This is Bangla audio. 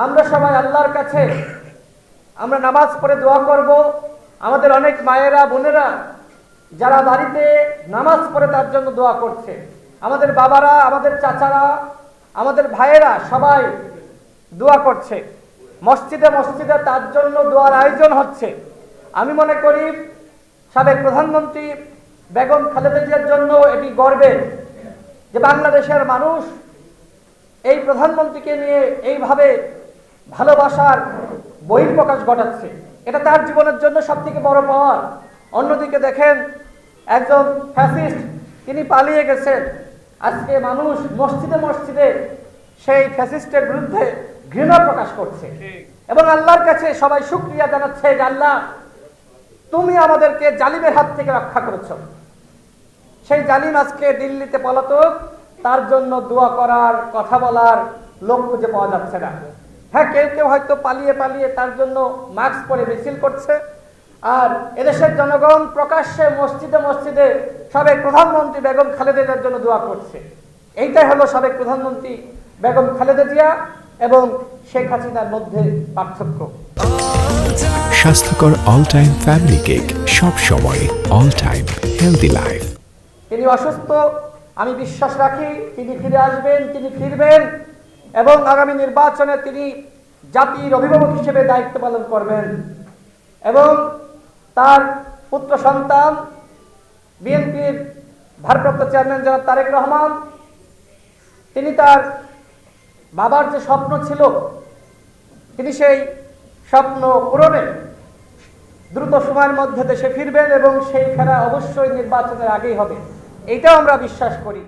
আমরা সবাই আল্লাহর কাছে আমরা নামাজ পড়ে দোয়া করব। আমাদের অনেক মায়েরা বোনেরা যারা বাড়িতে নামাজ পড়ে তার জন্য দোয়া করছে, আমাদের বাবারা, আমাদের চাচারা, আমাদের ভাইয়েরা সবাই দোয়া করছে। মসজিদে মসজিদে তার জন্য দোয়ার আয়োজন হচ্ছে। আমি মনে করি সাবেক প্রধানমন্ত্রী বেগম খালেদা জিয়ার জন্য এটি গর্বের যে বাংলাদেশের মানুষ এই প্রধানমন্ত্রীকে নিয়ে এইভাবে ভালোবাসার বহিঃপ্রকাশ ঘটাচ্ছে। এটা তার জীবনের জন্য সবথেকে বড় পাওয়া। অন্যদিকে দেখেন একজন ফ্যাসিস্ট, তিনি পালিয়ে গেছেন। আজকে মানুষ মসজিদে মসজিদে সেই ফ্যাসিস্টের বিরুদ্ধে ঘৃণা প্রকাশ করছে এবং আল্লাহর কাছে সবাই শুকরিয়া জানাচ্ছে যে আল্লাহ, তুমি আমাদেরকে জালিমের হাত থেকে রক্ষা করেছ। সেই জালিম আজকে দিল্লিতে পলাতক, তার জন্য দোয়া করার, কথা বলার লোক খুঁজে পাওয়া যাচ্ছে না। হ্যাঁ, কেউ কেউ হয়তো পালিয়ে পালিয়ে তার জন্য মাস্ক পরে মিছিল করছে, আর এদেশের জনগণ প্রকাশ্যে মসজিদে মসজিদে সাবেক প্রধানমন্ত্রী বেগম খালেদা জিয়ার জন্য দোয়া করছে। এইটাই হলো সাবেক প্রধানমন্ত্রী বেগম খালেদা জিয়া এবং শেখ হাসিনার মধ্যে পার্থক্য। স্বাস্থ্যকর অল টাইম ফ্যামিলি কেক, সব সময় অল টাইম হেলদি লাইফ। তিনি অসুস্থ, আমি বিশ্বাস রাখি তিনি ফিরে আসবেন, তিনি ফিরবেন এবং আগামী নির্বাচনে তিনি জাতির অভিভাবক হিসেবে দায়িত্ব পালন করবেন এবং তার পুত্র সন্তান বিএনপির ভারপ্রাপ্ত চেয়ারম্যান জনাব তারেক রহমান, তিনি তার বাবার যে স্বপ্ন ছিল তিনি সেই স্বপ্ন পূরণে দ্রুত সময়ের মধ্যে দেশে ফিরবেন এবং সেই ফেরা অবশ্যই নির্বাচনের আগেই হবে, এইটাও আমরা বিশ্বাস করি।